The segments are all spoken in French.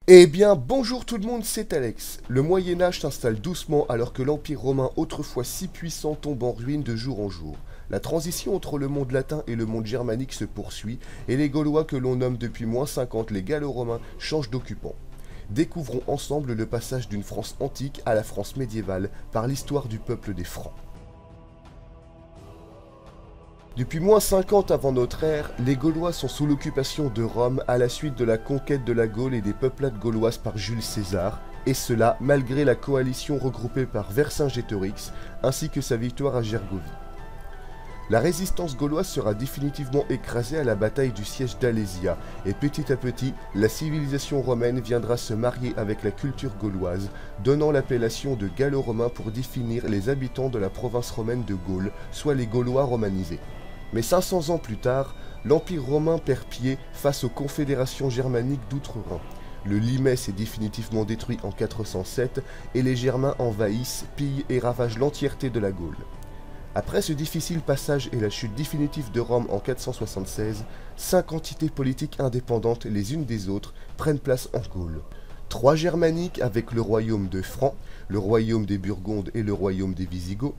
Eh bien, bonjour tout le monde, c'est Alex. Le Moyen-Âge s'installe doucement alors que l'Empire romain, autrefois si puissant, tombe en ruine de jour en jour. La transition entre le monde latin et le monde germanique se poursuit, et les Gaulois que l'on nomme depuis -50 les Gallo-Romains changent d'occupants. Découvrons ensemble le passage d'une France antique à la France médiévale par l'histoire du peuple des Francs. Depuis -50 avant notre ère, les Gaulois sont sous l'occupation de Rome à la suite de la conquête de la Gaule et des peuplades gauloises par Jules César, et cela malgré la coalition regroupée par Vercingétorix ainsi que sa victoire à Gergovie. La résistance gauloise sera définitivement écrasée à la bataille du siège d'Alésia, et petit à petit, la civilisation romaine viendra se marier avec la culture gauloise, donnant l'appellation de Gallo-Romains pour définir les habitants de la province romaine de Gaule, soit les Gaulois romanisés. Mais 500 ans plus tard, l'Empire romain perd pied face aux confédérations germaniques d'outre-Rhin. Le Limès est définitivement détruit en 407 et les Germains envahissent, pillent et ravagent l'entièreté de la Gaule. Après ce difficile passage et la chute définitive de Rome en 476, 5 entités politiques indépendantes les unes des autres prennent place en Gaule. 3 germaniques avec le royaume de Franc, le royaume des Burgondes et le royaume des Visigoths,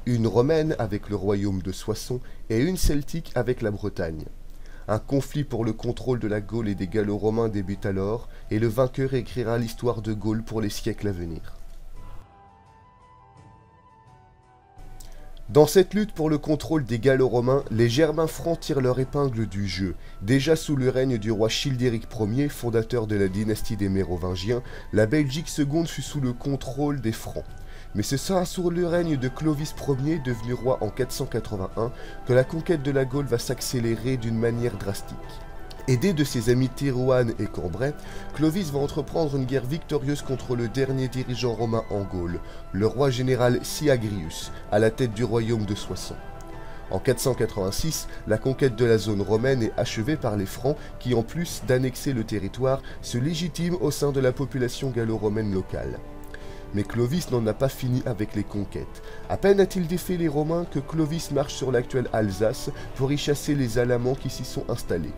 une romaine avec le royaume de Soissons et une celtique avec la Bretagne. Un conflit pour le contrôle de la Gaule et des Gallo-Romains débute alors, et le vainqueur écrira l'histoire de Gaule pour les siècles à venir. Dans cette lutte pour le contrôle des Gallo-Romains, les Germains francs tirent leur épingle du jeu. Déjà sous le règne du roi Childéric Ier, fondateur de la dynastie des Mérovingiens, la Belgique seconde fut sous le contrôle des Francs. Mais ce sera sous le règne de Clovis Ier, devenu roi en 481, que la conquête de la Gaule va s'accélérer d'une manière drastique. Aidé de ses amis Thérouanne et Cambrai, Clovis va entreprendre une guerre victorieuse contre le dernier dirigeant romain en Gaule, le roi général Syagrius, à la tête du royaume de Soissons. En 486, la conquête de la zone romaine est achevée par les Francs qui, en plus d'annexer le territoire, se légitiment au sein de la population gallo-romaine locale. Mais Clovis n'en a pas fini avec les conquêtes. À peine a-t-il défait les Romains que Clovis marche sur l'actuelle Alsace pour y chasser les Alamans qui s'y sont installés.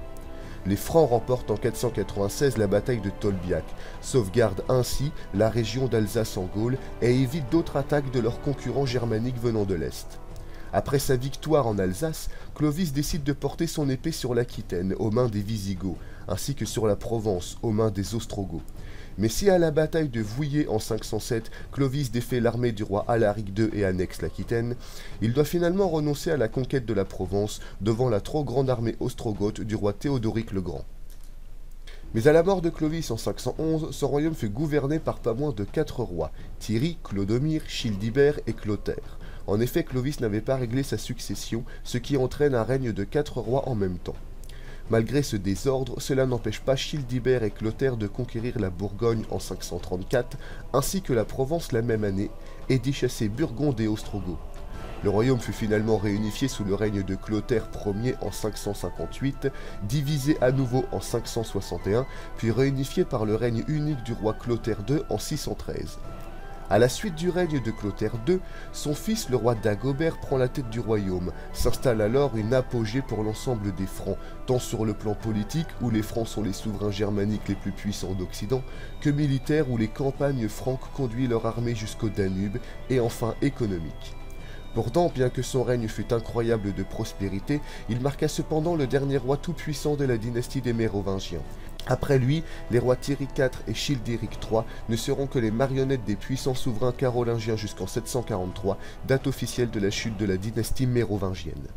Les Francs remportent en 496 la bataille de Tolbiac, sauvegardent ainsi la région d'Alsace en Gaule et évitent d'autres attaques de leurs concurrents germaniques venant de l'Est. Après sa victoire en Alsace, Clovis décide de porter son épée sur l'Aquitaine, aux mains des Visigoths, ainsi que sur la Provence, aux mains des Ostrogoths. Mais si à la bataille de Vouillé en 507, Clovis défait l'armée du roi Alaric II et annexe l'Aquitaine, il doit finalement renoncer à la conquête de la Provence devant la trop grande armée ostrogoth du roi Théodoric le Grand. Mais à la mort de Clovis en 511, son royaume fut gouverné par pas moins de 4 rois, Thierry, Clodomir, Childibert et Clotaire. En effet, Clovis n'avait pas réglé sa succession, ce qui entraîne un règne de 4 rois en même temps. Malgré ce désordre, cela n'empêche pas Childibert et Clotaire de conquérir la Bourgogne en 534, ainsi que la Provence la même année, et d'y chasser Burgondes et Ostrogoths. Le royaume fut finalement réunifié sous le règne de Clotaire Ier en 558, divisé à nouveau en 561, puis réunifié par le règne unique du roi Clotaire II en 613. À la suite du règne de Clotaire II, son fils le roi Dagobert prend la tête du royaume. S'installe alors une apogée pour l'ensemble des Francs, tant sur le plan politique, où les Francs sont les souverains germaniques les plus puissants d'Occident, que militaire, où les campagnes franques conduisent leur armée jusqu'au Danube, et enfin économique. Pourtant, bien que son règne fût incroyable de prospérité, il marqua cependant le dernier roi tout-puissant de la dynastie des Mérovingiens. Après lui, les rois Thierry IV et Childéric III ne seront que les marionnettes des puissants souverains carolingiens jusqu'en 743, date officielle de la chute de la dynastie mérovingienne.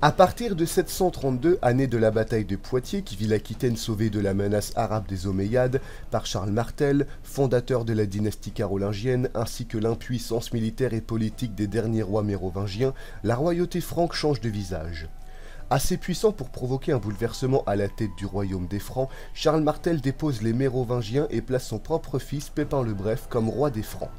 À partir de 732, année de la bataille de Poitiers qui vit l'Aquitaine sauvée de la menace arabe des Omeyyades par Charles Martel, fondateur de la dynastie carolingienne, ainsi que l'impuissance militaire et politique des derniers rois mérovingiens, la royauté franque change de visage. Assez puissant pour provoquer un bouleversement à la tête du royaume des Francs, Charles Martel dépose les Mérovingiens et place son propre fils Pépin le Bref comme roi des Francs.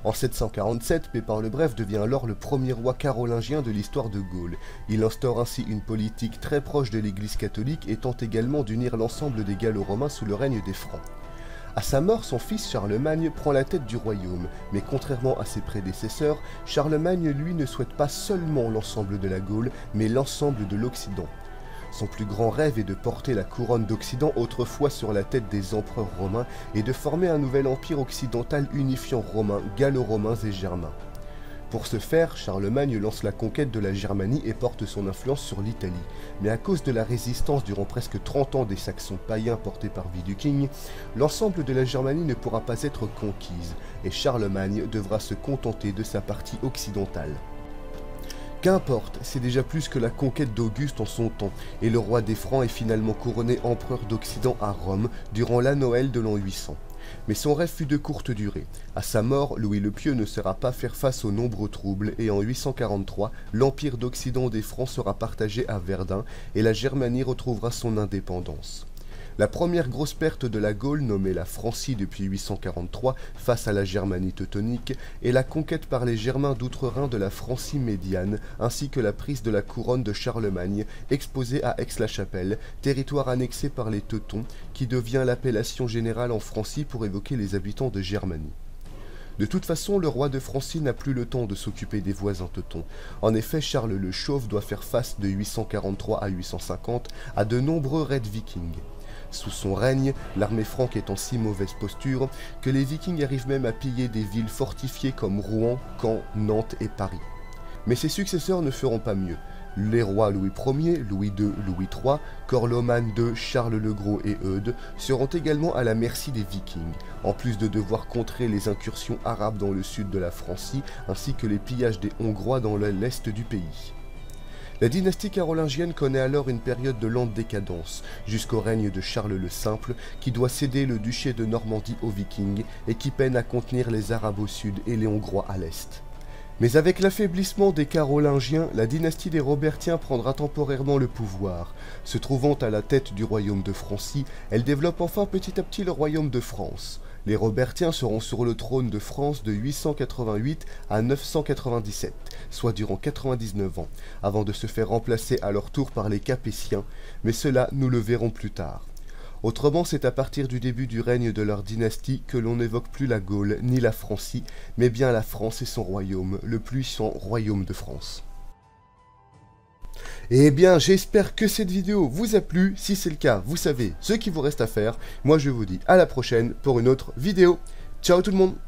En 747, Pépin le Bref devient alors le premier roi carolingien de l'histoire de Gaule. Il instaure ainsi une politique très proche de l'Église catholique et tente également d'unir l'ensemble des Gallo-Romains sous le règne des Francs. À sa mort, son fils Charlemagne prend la tête du royaume, mais contrairement à ses prédécesseurs, Charlemagne lui ne souhaite pas seulement l'ensemble de la Gaule, mais l'ensemble de l'Occident. Son plus grand rêve est de porter la couronne d'Occident autrefois sur la tête des empereurs romains et de former un nouvel empire occidental unifiant romains, gallo-romains et germains. Pour ce faire, Charlemagne lance la conquête de la Germanie et porte son influence sur l'Italie. Mais à cause de la résistance durant presque 30 ans des Saxons païens portés par Widukind, l'ensemble de la Germanie ne pourra pas être conquise, et Charlemagne devra se contenter de sa partie occidentale. Qu'importe, c'est déjà plus que la conquête d'Auguste en son temps, et le roi des Francs est finalement couronné empereur d'Occident à Rome durant la Noël de l'an 800. Mais son rêve fut de courte durée. À sa mort, Louis le Pieux ne saura pas faire face aux nombreux troubles et en 843, l'empire d'Occident des Francs sera partagé à Verdun et la Germanie retrouvera son indépendance. La première grosse perte de la Gaule, nommée la Francie depuis 843 face à la Germanie teutonique, est la conquête par les Germains d'outre-Rhin de la Francie médiane, ainsi que la prise de la couronne de Charlemagne, exposée à Aix-la-Chapelle, territoire annexé par les Teutons, qui devient l'appellation générale en Francie pour évoquer les habitants de Germanie. De toute façon, le roi de Francie n'a plus le temps de s'occuper des voisins teutons. En effet, Charles le Chauve doit faire face de 843 à 850 à de nombreux raids vikings. Sous son règne, l'armée franque est en si mauvaise posture que les Vikings arrivent même à piller des villes fortifiées comme Rouen, Caen, Nantes et Paris. Mais ses successeurs ne feront pas mieux. Les rois Louis Ier, Louis II, Louis III, Carloman II, Charles le Gros et Eudes seront également à la merci des Vikings, en plus de devoir contrer les incursions arabes dans le sud de la Francie ainsi que les pillages des Hongrois dans l'est du pays. La dynastie carolingienne connaît alors une période de lente décadence, jusqu'au règne de Charles le Simple, qui doit céder le duché de Normandie aux Vikings et qui peine à contenir les Arabes au sud et les Hongrois à l'est. Mais avec l'affaiblissement des Carolingiens, la dynastie des Robertiens prendra temporairement le pouvoir. Se trouvant à la tête du royaume de Francie, elle développe enfin petit à petit le royaume de France. Les Robertiens seront sur le trône de France de 888 à 997, soit durant 99 ans, avant de se faire remplacer à leur tour par les Capétiens, mais cela nous le verrons plus tard. Autrement, c'est à partir du début du règne de leur dynastie que l'on n'évoque plus la Gaule ni la Francie, mais bien la France et son royaume, le puissant royaume de France. Eh bien, j'espère que cette vidéo vous a plu. Si c'est le cas, vous savez ce qu'il vous reste à faire. Moi, je vous dis à la prochaine pour une autre vidéo. Ciao tout le monde!